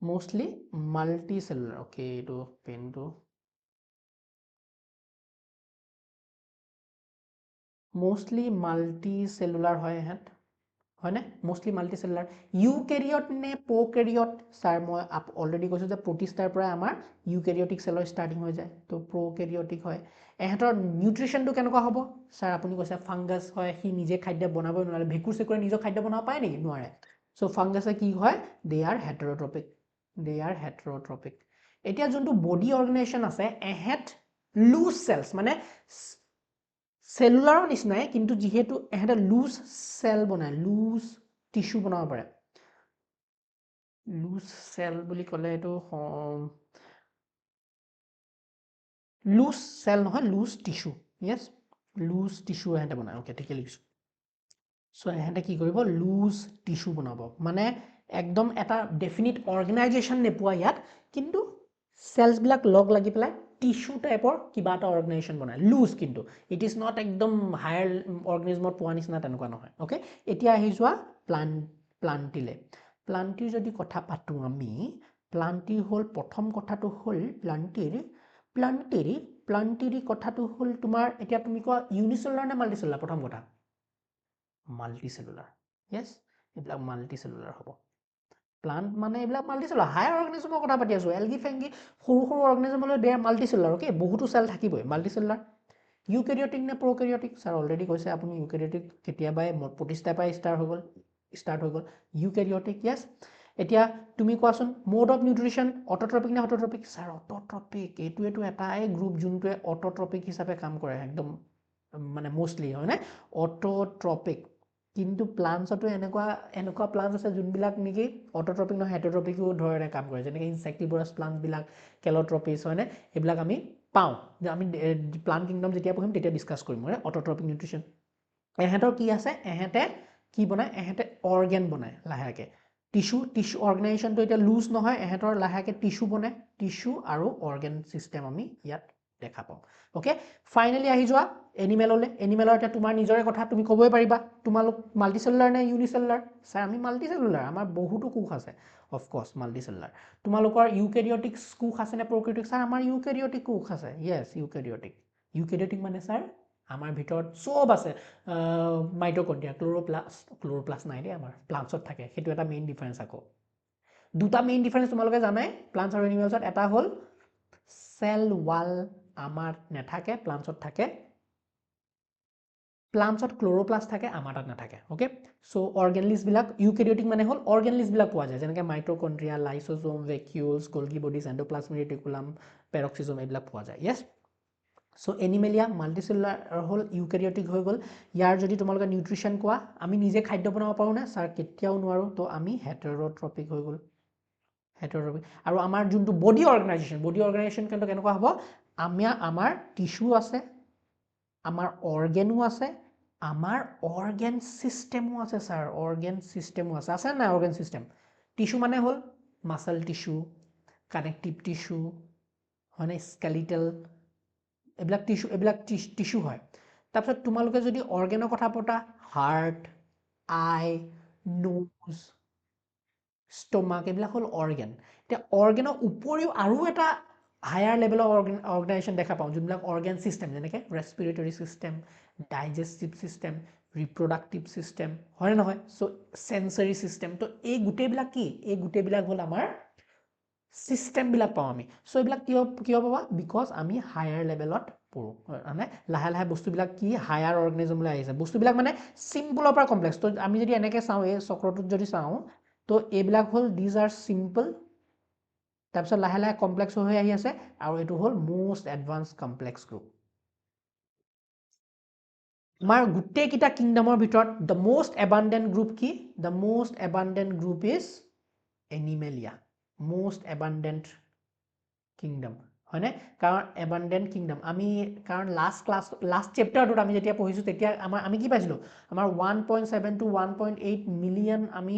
mostly multicellular okay etu pen to mostly multicellular hoy het হয় নে mostly multicellular eukaryote ne prokaryote sir moi already koisu je protistar pora amar eukaryotic cell starting hoy jay to prokaryotic hoy এহেতৰ নিউট্ৰিশন তো কেনেকুৱা হ'ব sir আপুনি কৈছে fungus হয় হি নিজে খাদ্য বনাব নোৱাৰে ভেকুৰ সেকুৰে নিজৰ খাদ্য বনাব পায় নেকি নোৱাৰে সো ফাংগাছে কি হয় দে আৰ হেটাৰট্ৰপিক এতিয়া যোনটো বডি অৰ্গানাইজেশ্যন আছে এহেত লুজ সেলস মানে সেলুলাৰৰ নিচিনাই কিন্তু যেহেতু এহেতে লুজ সেল বনায় লুজ টিস্যু বনাব পাৰে লুজ সেল বুলি ক'লে এইটো লুজ সেল নহয় loose tissue yes loose tissue এহেতে বনায় ওকে ঠিকে লিখিছো সো এহেতে কি কৰিব লুজ টিস্যু বনাব মানে একদম এটা ডেফিনিট অৰ্গানাইজেশ্যন নেপোৱা ইয়াত কিন্তু সেলস বিলাক লগ লাগি পেলাই টিস্যু টাইপৰ কিবা এটা অৰ্গানাইজেশ্যন বনায় লুজ কিন্তু ইট ইজ নট একদম হায়াৰ অৰ্গানিজমত পোৱা নিচিনা তেনেকুৱা নহয় ওকে এতিয়া আহি যোৱা প্লান্টিৰ যদি কথা পাতো আমি প্লান্টিৰ হ'ল প্ৰথম কথাটো হ'ল প্লান্টিৰ কথাটো হ'ল তোমাৰ এতিয়া তুমি কোৱা ইউনিসেলুলাৰ নে মাল্টিসেলুলাৰ প্ৰথম কথা মাল্টিসেলুলাৰ ইয়েস এইবিলাক মাল্টিসেলুলাৰ হ'ব প্লান্ট মানে এইবিলাক মাল্টিসেলুলাৰ হায়াৰ অৰ্গানিজমৰ কথা পাতি আছো এলগি ফেংগি সৰু অৰ্গানিজম হলে দে মাল্টিসেলুলাৰ ওকে বহুতো সেল থাকিবই মাল্টিসেলুলাৰ ইউকেৰিয়টিক নে প্ৰকেৰিয়টিক স্যাৰ অলৰেডি কৈছে আপুনি ইউকেৰিয়টিক কেতিয়াবাই প্ৰতিষ্ঠা পাই ষ্টাৰ্ট হৈ গ'ল ইউকেৰিয়টিক ইয়েস এতিয়া তুমি কোৱাচোন মোড অফ নিউট্ৰিশন অটোট্ৰপিক নে অটোট্ৰপিক স্যাৰ অটোট্ৰপিক এইটো এটাই গ্ৰুপ যোনটোৱে অটোট্ৰপিক হিচাপে কাম কৰে একদম মানে মোস্টলি হয় নে অটোট্ৰপিক কিন্তু প্লান্টছতো এনেকুৱা প্লান্টছ আছে যোনবিলাক নেকি অটোট্ৰপিক নহয় হেটাৰট্ৰপিকো ধৰণে কাম কৰে যেনেকৈ ইনসেক্টিভৰাছ প্লান্টবিলাক কেলট্ৰপিছ হয়নে এইবিলাক আমি পাওঁ যে আমি প্লান্ট কিংডম যেতিয়া পঢ়িম তেতিয়া ডিছকাছ কৰিম হয় অটোট্ৰপিক নিউট্ৰিশন এহেঁতৰ কি আছে এহেঁতে কি বনায় এহেঁতে অৰ্গেন বনায় লাহেকে টিস্যু অৰ্গানাইজেশ্যনটো এতিয়া লুজ নহয় এহেঁতৰ লাহেকে টিস্যু বনায় টিস্যু আৰু অৰ্গেন সিস্টেম আমি ইয়াত দেখা পাওঁ ওকে ফাইনালি আহি যোৱা এনিমেলৰ এতিয়া তোমাৰ নিজৰে কথা তুমি ক'বই পাৰিবা তোমালোক মাল্টিসেলুলাৰ নে ইউনিসেলুলাৰ স্যাৰ আমি মাল্টিসেলুলাৰ আমাৰ বহুতো কোষ আছে অফকোৰ্স মাল্টিসেলুলাৰ তোমালোকৰ ইউকেৰিয়টিক কোষ আছে নে প্ৰকেৰিয়টিক স্যাৰ আমাৰ ইউকেৰিয়টিক কোষ আছে ইয়েস ইউকেৰিয়টিক মানে স্যাৰ আমাৰ ভিতৰত সব আছে মাইটকন্ড্ৰিয়া ক্লোৰোপ্লাস্ট নাই দেই আমাৰ প্লান্টছত থাকে সেইটো এটা মেইন ডিফাৰেন্স আকৌ দুটা মেইন ডিফাৰেন্স তোমালোকে জানাই প্লান্টছ আৰু এনিমেলছত এটা হ'ল সেল ওয়াল আমাৰ নেথাকে প্লান্টছত থাকে প্লান্টছত ক্লোৰোপ্লাস্ট থাকে আমাৰ তাত নাথাকে ওকে সো অৰ্গেনলিষ্ট বিলাক ইউকেৰিয়টিক মানে হ'ল অৰ্গেনলিষ্ট বিলাক পোৱা যায় যেনেকৈ মাইটকন্ড্ৰিয়া লাইসোজোম ভেকিউলছ গোলগি বডিজ এণ্ডোপ্লাজমিক ৰেটিকুলাম পেৰক্সিজোম এইবিলাক পোৱা যায় ইয়েস সো এনিমেলিয়া মাল্টিসেলুলাৰ হ'ল ইউকেৰিয়টিক হৈ গ'ল ইয়াৰ যদি তোমালোকে নিউট্ৰিশন কোৱা আমি নিজে খাদ্য বনাব পাৰোঁ নে স্যাৰ কেতিয়াও নোৱাৰোঁ তো আমি হেটাৰট্ৰপিক হৈ গ'ল হেটাৰট্ৰপিক আৰু আমাৰ যোনটো বডি অৰ্গানাইজেশ্যন কিন্তু কেনেকুৱা হ'ব আমাৰ টিস্যু আছে আমাৰ অৰ্গেনো আছে আমাৰ অৰ্গেন সিস্টেমো আছে স্যাৰ অৰ্গেন সিস্টেমো আছে না অৰ্গেন সিস্টেম টিস্যু মানে হ'ল মাসল টিস্যু কানেক্টিভ টিস্যু হয়নে স্কেলিটেল এইবিলাক টিস্যু হয় তাৰপিছত তোমালোকে যদি অৰ্গেনৰ কথা পতা হাৰ্ট আই নোজ ষ্টমাক এইবিলাক হ'ল অৰ্গেন এতিয়া অৰ্গেনৰ উপৰিও আৰু এটা হায়াৰ লেভেলৰ অৰ্গেনাইজেশ্যন দেখা পাওঁ যোনবিলাক অৰ্গেন চিষ্টেম যেনেকৈ respiratory system digestive system reproductive system হয়নে নহয় চ' চেঞ্চৰী চিষ্টেম তো এই গোটেইবিলাক কি এই গোটেইবিলাক হ'ল আমাৰ চিষ্টেমবিলাক পাওঁ আমি চ' এইবিলাক কিয় পাবা বিকজ আমি হায়াৰ লেভেলত পঢ়োঁ মানে লাহে লাহে বস্তুবিলাক কি হায়াৰ অৰ্গেনিজমলৈ আহিছে বস্তুবিলাক মানে চিম্পলৰ পৰা কমপ্লেক্স তো আমি যদি এনেকৈ চাওঁ এই চক্ৰটোত যদি চাওঁ তো এইবিলাক হ'ল দিজ আৰ চিম্পল তাৰপিছত লাহে লাহে কমপ্লেক্স হৈ আহি আছে আৰু এইটো হ'ল মষ্ট এডভান্স কমপ্লেক্স গ্ৰুপ আমাৰ গোটেইকেইটা কিংডমৰ ভিতৰত দ্য মষ্ট এবাণ্ডেণ্ট গ্ৰুপ কি the most abundant group is Animalia most abundant kingdom হয়নে কাৰণ এবাণ্ডেণ্ট কিংডম আমি কাৰণ লাষ্ট চেপ্টাৰটোত আমি যেতিয়া পঢ়িছোঁ তেতিয়া আমি কি পাইছিলোঁ আমাৰ 1.7 to 1.8 মিলিয়ন আমি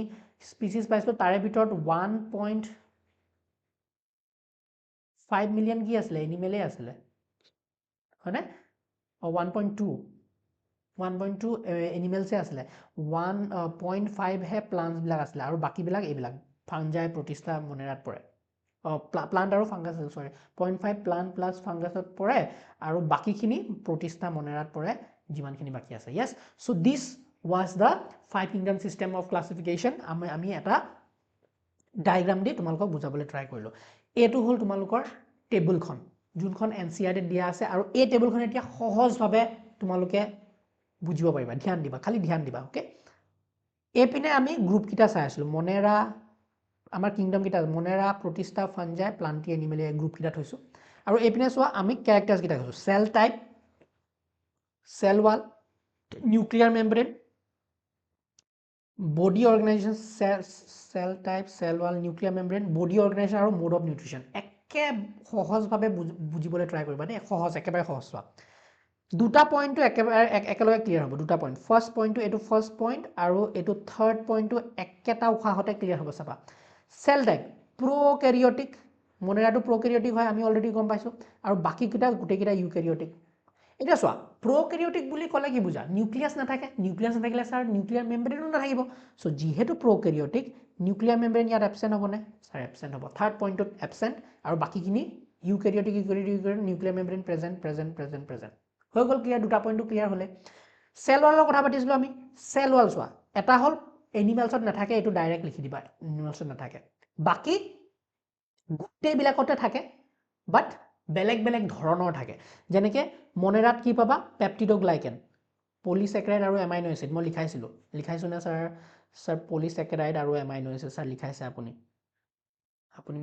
স্পিচিছ পাইছিলোঁ তাৰে ভিতৰত 1.5 মিলিয়ন কি আছিলে এনিমেলেই আছিলে হয়নে 1.2 এনিমেলছে আছিলে 1.5 হে প্লাণ্টছবিলাক আছিলে আৰু বাকীবিলাক এইবিলাক ফাংজাই প্ৰতিষ্ঠা মনেৰাত পৰে প্লাণ্ট আৰু ফাংগাছ চৰি 0.5 প্লাণ্ট প্লাছ ফাংগাছত পৰে আৰু বাকীখিনি প্ৰতিষ্ঠা মনেৰাত পৰে যিমানখিনি বাকী আছে yes so' this was the 5 kingdom system of classification আমি এটা ডায়েগ্ৰাম দি তোমালোকক বুজাবলৈ ট্ৰাই কৰিলোঁ এইটো হ'ল তোমালোকৰ টেবুলখন যোনখন NCERT-ত দিয়া আছে আৰু এই টেবুলখন এতিয়া সহজভাৱে তোমালোকে বুজিব পাৰিবা ধ্যান দিবা খালি ধ্যান দিবা ওকে এইপিনে আমি গ্ৰুপকেইটা চাই আছিলোঁ মনেৰা আমাৰ কিংডমকেইটা মনেৰা প্ৰতিষ্ঠা ফাঞ্জাই প্লান্টি এনিমেলি গ্ৰুপকেইটা থৈছোঁ আৰু এইপিনে চোৱা আমি কেৰেক্টাৰ্ছকেইটা থৈছোঁ cell type cell wall nuclear membrane body organisation cell type cell wall nuclear membrane body organisation আৰু মোড অফ নিউট্ৰিশ্যন একে সহজভাৱে বুজিবলৈ ট্ৰাই কৰিবা দেই সহজ একেবাৰে সহজ চোৱা দুটা পইণ্টটো একেলগে ক্লিয়াৰ হ'ব দুটা পইণ্ট ফাৰ্ষ্ট পইণ্টটো এইটো ফাৰ্ষ্ট পইণ্ট আৰু এইটো থাৰ্ড পইণ্টটো একেটা উশাহতে ক্লিয়াৰ হ'ব চাবা চেল টাইপ প্ৰ'কেৰিয়টিক মনেৰাটো প্ৰ'কেৰিয়টিক হয় আমি অলৰেডি গম পাইছোঁ আৰু বাকীকেইটা গোটেইকেইটা ইউকেৰিয়টিক এতিয়া চোৱা প্ৰ'কেৰিয়টিক বুলি ক'লে কি বুজা নিউক্লিয়াছ নাথাকিলে ছাৰ নিউক্লিয়াৰ মেম্ব্ৰেনো নাথাকিব চ' যিহেতু প্ৰ'কেৰিয়টিক নিউক্লিয়াৰ মেম্ব্ৰেন ইয়াত এবচেণ্ট হ'বনে ছাৰ এবচেণ্ট হ'ব থাৰ্ড পইণ্টটোত এবচেণ্ট আৰু বাকীখিনি ইউকেৰিয়টিক নিউক্লিয়াৰ মেম্ব্ৰেন প্ৰেজেণ্ট হৈ গ'ল ক্লিয়াৰ দুটা পইণ্টটো ক্লিয়াৰ হ'লে চেল ৱালৰ কথা পাতিছিলোঁ আমি চেল ৱাল চোৱা এটা হ'ল এনিমেলছত নাথাকে এইটো ডাইৰেক্ট লিখি দিবা এনিমেলছত নাথাকে বাকী গোটেইবিলাকতে থাকে বাট বেলেগ বেলেগ ধৰণৰ থাকে যেনেকৈ মনেৰাত কি পাবা পেপটিডোগ্লাইকেন পলিছেকেৰাইড আৰু এমাইনো এচিড মই লিখাইছোঁ নে ছাৰ পলিছেকেৰাইড আৰু এমাইনো এচিড ছাৰ লিখাইছে আপুনি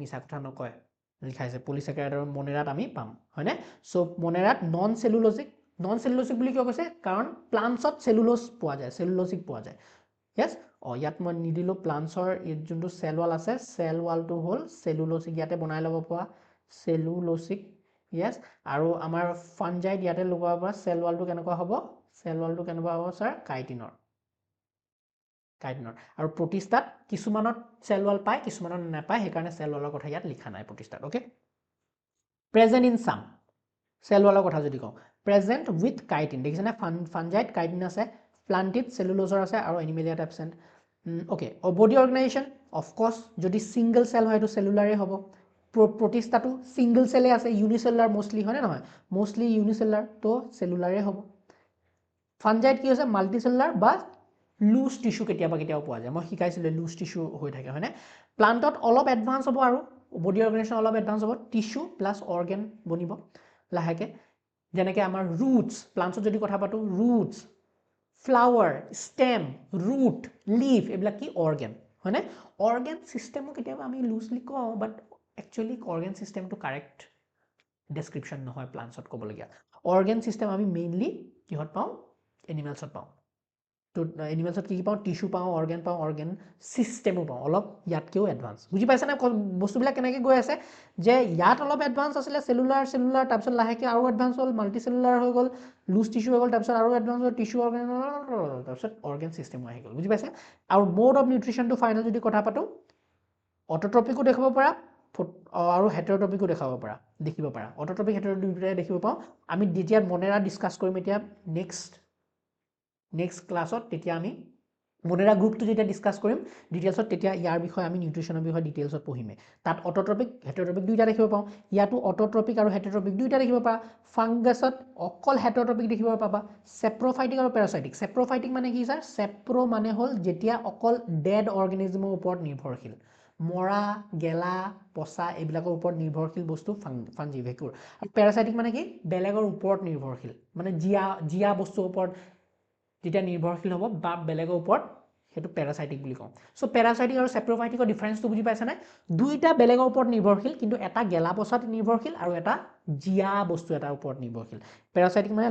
মিছা কথা নকয় লিখাইছে পলিছেকেৰাইড আৰু মনেৰাত আমি পাম হয়নে চ' মনেৰাত নন চেলুলজিক বুলি কিয় কৈছে কাৰণ প্লাণ্টছত চেলুলোজ পোৱা যায় চেলুলজিক পোৱা যায় য়েছ ইয়াত মই নিদিলোঁ প্লাণ্টছৰ যোনটো চেল ৱাল আছে চেল ৱালটো হ'ল চেলুলজিক ইয়াতে বনাই ল'ব পৰা চেলুলজিক য়েছ আৰু আমাৰ ফাঞ্জাইড ইয়াতে লগাব পৰা চেল ৱালটো কেনেকুৱা হ'ব ছাৰ কাইটিনৰ আৰু প্ৰতিষ্ঠাত কিছুমানত চেল ৱাল পায় কিছুমানত নাপায় সেইকাৰণে চেল ৱালৰ কথা ইয়াত লিখা নাই প্ৰতিষ্ঠাত অ'কে প্ৰেজেণ্ট ইন চাম চেল ৱালৰ কথা যদি কওঁ প্ৰেজেণ্ট উইথ কাইটিন দেখিছেনে ফাঞ্জাইড কাইটিন আছে প্লান্টিত চেলুলোজৰ আছে আৰু এনিমেলিয়াত absent okay body organisation of course যদি ছিংগল চেল হয় এইটো চেলুলাৰে হ'ব প্ৰতিষ্ঠাটো ছিংগল চেলে আছে ইউনিচেলুলাৰ মষ্টলি হয়নে নহয় মষ্টলি ইউনিচেলুলাৰ তো চেলুলাৰে হ'ব ফাঞ্জাইড কি হৈছে মাল্টিচেলুলাৰ বা লুজ টিস্যু কেতিয়াবা পোৱা যায় মই শিকাইছিলোঁ লুজ টিস্যু হৈ থাকে হয়নে প্লাণ্টত অলপ এডভান্স হ'ব আৰু বডি অৰ্গেনাইজেশ্যন অলপ এডভান্স হ'ব টিস্যু প্লাছ অৰ্গেন বনিব লাহেকৈ যেনেকৈ আমাৰ ৰুটছ প্লাণ্টছত যদি কথা পাতোঁ routes flower stem root leaf এইবিলাক কি অৰ্গেন হয়নে অৰ্গেন চিষ্টেমো কেতিয়াবা আমি লুজলি কওঁ বাট একচুৱেলি অৰ্গেন চিষ্টেমটো কাৰেক্ট ডেছক্ৰিপশ্যন নহয় প্লাণ্টছত ক'বলগীয়া অৰ্গেন চিষ্টেম আমি মেইনলি কিহত পাওঁ এনিমেলছত পাওঁ তো এনিমেলছত কি পাওঁ টিস্যু পাওঁ অৰ্গেন চিষ্টেমো পাওঁ অলপ ইয়াতকৈও এডভান্স বুজি পাইছেনে বস্তুবিলাক কেনেকৈ গৈ আছে যে ইয়াত অলপ এডভান্স আছিলে চেলুলাৰ তাৰপিছত লাহেকৈ আৰু এডভান্স হ'ল মাল্টি চেলুলাৰ হৈ গ'ল লুজ টিস্যু হৈ গ'ল তাৰপিছত আৰু এডভান্স হ'ল টিস্যু অৰ্গেন তাৰপিছত অৰ্গেন চিষ্টেমো আহি গ'ল বুজি পাইছে আৰু মোড অফ নিউট্ৰিশ্যনটো ফাইনেল যদি কথা পাতোঁ অট'ট্ৰপিকো দেখাব পাৰা আৰু হেটেৰট্ৰপিকো দেখিব পাৰা অট'ট্ৰপিক হেটেৰট্ৰপিক দুয়োটাই দেখিব পাওঁ আমি যেতিয়া মনেৰা ডিছকাছ কৰিম এতিয়া নেক্সট ক্লাছত তেতিয়া আমি মনেৰা গ্ৰুপটো যেতিয়া ডিছকাছ কৰিম ডিটেইলছত, তেতিয়া ইয়াৰ বিষয়ে আমি নিউট্ৰিশ্যনৰ বিষয়ে ডিটেইলছত পঢ়িমে। তাত অট'ট্ৰপিক হেটেৰ'ট্ৰপিক দুইটা দেখিব পাওঁ, ইয়াতো অট'ট্ৰপিক আৰু হেটেৰ'ট্ৰপিক দুইটা দেখিব পাৰা। ফাংগাছত অকল হেটেৰ'ট্ৰপিক দেখিব পাবা। চেপ্ৰ'ফাইটিক আৰু পেৰাচাইটিক। চেপ্ৰ'ফাইটিক মানে কি ছাৰ? চেপ্ৰ' মানে হ'ল যেতিয়া অকল ডেড অৰ্গেনিজমৰ ওপৰত নিৰ্ভৰশীল, মৰা গেলা পচা এইবিলাকৰ ওপৰত নিৰ্ভৰশীল বস্তু ফাঞ্জি ভেঁকুৰ। আৰু পেৰাচাইটিক মানে কি? বেলেগৰ ওপৰত নিৰ্ভৰশীল, মানে জীয়া বস্তুৰ ওপৰত যেতিয়া নিৰ্ভৰশীল হ'ব বা বেলেগৰ ওপৰত, সেইটো পেৰাচাইটিক বুলি কওঁ। চ' পেৰাচাইটিক আৰু চেপ্ৰ'ফাইটিকৰ ডিফাৰেঞ্চটো বুজি পাইছানে? দুইটা বেলেগৰ ওপৰত নিৰ্ভৰশীল, কিন্তু এটা গেলা পচাত নিৰ্ভৰশীল আৰু এটা জীয়া বস্তু এটাৰ ওপৰত নিৰ্ভৰশীল। পেৰাচাইটিক মানে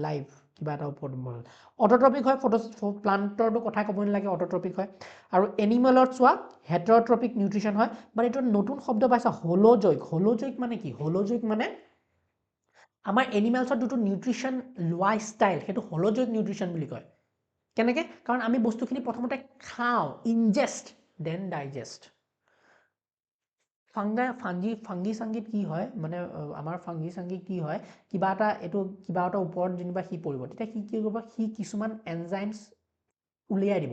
লাইভ কিবা এটাৰ ওপৰত নিৰ্ভৰশীল। অট'ট্ৰপিক হয়, প্লান্টৰটো কথা ক'ব নালাগে, অট'ট্ৰপিক হয়। আৰু এনিমেলত চোৱা হেটেৰ'ট্ৰপিক নিউট্ৰিশ্যন হয়। বাট এইটো নতুন শব্দ পাইছা, হলোজৈক। হলোজৈক মানে কি? হলোজৈক মানে আমাৰ এনিমেলছত যিটো নিউট্ৰিশ্যন লোৱা ষ্টাইল, সেইটো হলোজৈক নিউট্ৰিশ্যন বুলি কয়। কেনেকৈ? কাৰণ আমি বস্তুখিনি প্ৰথমতে খাওঁ, ইনজেষ্ট দেন ডাইজেষ্ট। ফাংগি চাংগিত কি হয়, মানে আমাৰ ফাংগি চাংগি কি হয়, কিবা এটা ওপৰত যেনিবা সি পৰিব, তেতিয়া সি কি কৰিব? সি কিছুমান এনজাইমছ উলিয়াই দিব,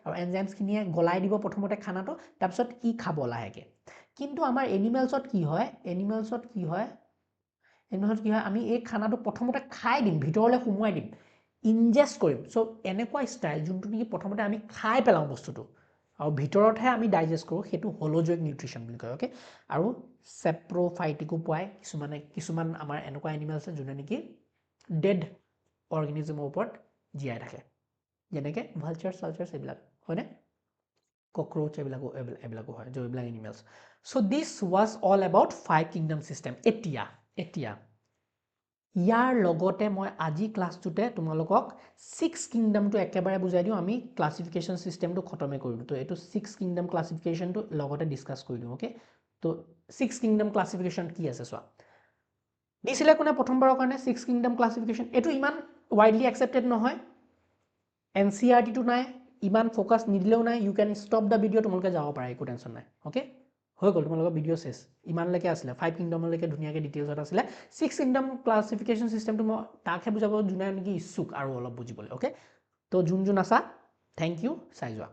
আৰু এনজাইমছখিনিয়ে গলাই দিব প্ৰথমতে খানাটো, তাৰপিছত ই খাব লাহেকৈ। কিন্তু আমাৰ এনিমেলছত কি হয়, আমি এই খানাটো প্ৰথমতে খাই দিম, ভিতৰলৈ সোমোৱাই দিম, ইনজেষ্ট কৰিম। চ' এনেকুৱা ষ্টাইল যোনটো নেকি প্ৰথমতে আমি খাই পেলাওঁ বস্তুটো, আৰু ভিতৰতহে আমি ডাইজেষ্ট কৰোঁ, সেইটো হলোজৈক নিউট্ৰিশ্যন বুলি কয়। অ'কে, আৰু চেপ্ৰ'ফাইটিকো পোৱায় কিছুমান আমাৰ এনেকুৱা এনিমেল আছে যোনে নেকি ডেড অৰ্গেনিজমৰ ওপৰত জীয়াই থাকে, যেনেকৈ ভালচাৰ্ছ এইবিলাক হয়নে, ককৰোচ এইবিলাকো হয়, এইবিলাক animals. So' this was all about 5 kingdom system. এতিয়া ইয়াৰ লগতে মই আজি ক্লাছটোতে তোমালোকক 6 কিংডমটো একেবাৰে বুজাই দিওঁ, আমি ক্লাছিফিকেশ্যন ছিষ্টেমটো খতমে কৰি দিওঁ। তো এইটো 6 কিংডম ক্লাছিফিকেশ্যনটো লগতে ডিছকাছ কৰি দিওঁ। অ'কে, তো 6 কিংডম ক্লাছিফিকেশ্যন কি আছে চোৱা। দিছিলে কোনে প্ৰথমবাৰৰ কাৰণে 6 কিংডম ক্লাছিফিকেশ্যন? এইটো ইমান ৱাইডলি একচেপ্টেড নহয়, NCERT-টো নাই, ইমান ফ'কাছ নিদিলেও নাই। You can stop the video', তোমালোকে যাব পাৰা, একো টেনশ্যন নাই। অ'কে, হৈ গ'ল তোমালোকৰ ভিডিঅ' চেছ। ইমানলৈকে আছিলে, 5 কিংডমলৈকে ধুনীয়াকৈ ডিটেইলছত আছিলে। 6 কিংডম ক্লাছিফিকেশ্যন ছিষ্টেমটো মই তাকহে বুজাব যোনে নেকি ইচ্ছুক আৰু অলপ বুজিবলৈ। অ'কে, তো যোন আছা থেংক ইউ, চাই যোৱা।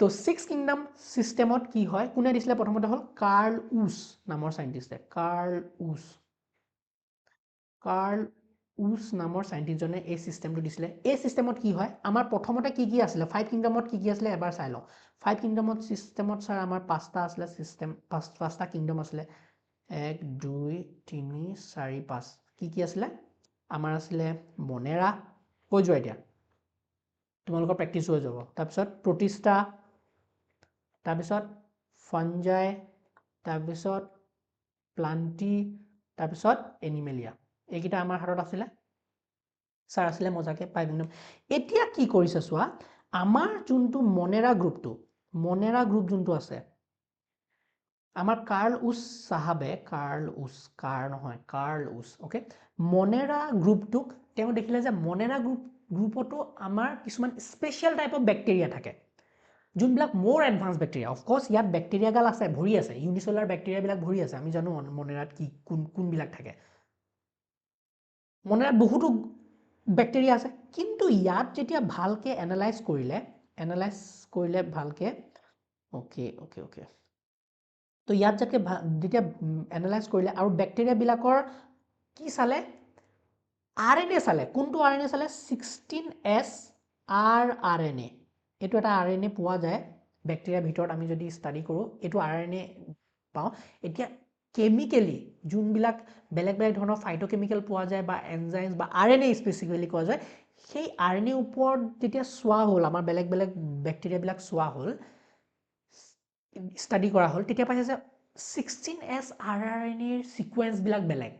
তো 6 কিংডম ছিষ্টেমত কি হয়, কোনে দিছিলে? প্ৰথমতে হ'ল কাৰ্ল উছ নামৰ চাইণ্টিষ্টে। কাৰ্ল উছ নামৰ চাইণ্টিষ্টজনে এই ছিষ্টেমটো দিছিলে। এই ছিষ্টেমত কি হয়, আমাৰ প্ৰথমতে কি আছিলে, 5 কিংডমত কি আছিলে এবাৰ চাই লওঁ। 5 কিংডমত ছিষ্টেমত ছাৰ আমাৰ 5টা আছিলে ছিষ্টেম, 5টা কিংডম আছিলে। 1 2 3 4 5 কি আছিলে? আমাৰ আছিলে মনেৰা, কৈ যোৱা এতিয়া, তোমালোকৰ প্ৰেক্টিছ হৈ যাব। তাৰপিছত প্ৰটিষ্টা, তাৰপিছত ফাঞ্জাই, তাৰপিছত প্লান্টি, তাৰপিছত এনিমেলিয়া। এইকেইটা আমাৰ হাতত আছিলে, ছাৰ আছিলে মজাকে 5 কিংডম। এতিয়া কি কৰিছে চোৱা, আমাৰ যোনটো মনেৰা গ্ৰুপ যোনটো আছে, আমাৰ কাৰ্ল উছ চাহাবে, কাৰ্ল উছ, অ'কে, মনেৰা গ্ৰুপটোক তেওঁ দেখিলে যে মনেৰা গ্ৰুপতো আমাৰ কিছুমান স্পেচিয়েল টাইপ অফ বেক্টেৰিয়া থাকে, যোনবিলাক মোৰ এডভান্স বেক্টেৰিয়া। অফক'ৰ্ছ ইয়াত বেক্টেৰিয়াগাল আছে, ভৰি আছে, ইউনিচেলাৰ বেক্টেৰিয়াবিলাক ভৰি আছে। আমি জানো মনেৰাত কি কোনবিলাক থাকে, মনেৰাত বহুতো বেক্টেৰিয়া আছে। কিন্তু ইয়াত যেতিয়া ভালকৈ এনালাইজ কৰিলে ভালকৈ, অ'কে, তো ইয়াত যেতিয়া এনালাইজ কৰিলে আৰু বেক্টেৰিয়াবিলাকৰ কি চালে, RNA চালে। কোনটো RNA চালে? 16S rRNA। এইটো এটা RNA পোৱা যায় বেক্টেৰিয়াৰ ভিতৰত, আমি যদি ষ্টাডি কৰোঁ এইটো RNA পাওঁ। এতিয়া কেমিকেলি যোনবিলাক বেলেগ ধৰণৰ ফাইটোকেমিকেল পোৱা যায় বা এনজাইমছ বা RNA স্পেচিফিকেলি পোৱা যায়, সেই RNA ওপৰত যেতিয়া চোৱা হ'ল, আমাৰ বেলেগ বেক্টেৰিয়াবিলাক চোৱা হ'ল, ষ্টাডি কৰা হ'ল, তেতিয়া পাইছে যে 16S rRNAৰ ছিকুৱেঞ্চবিলাক বেলেগ,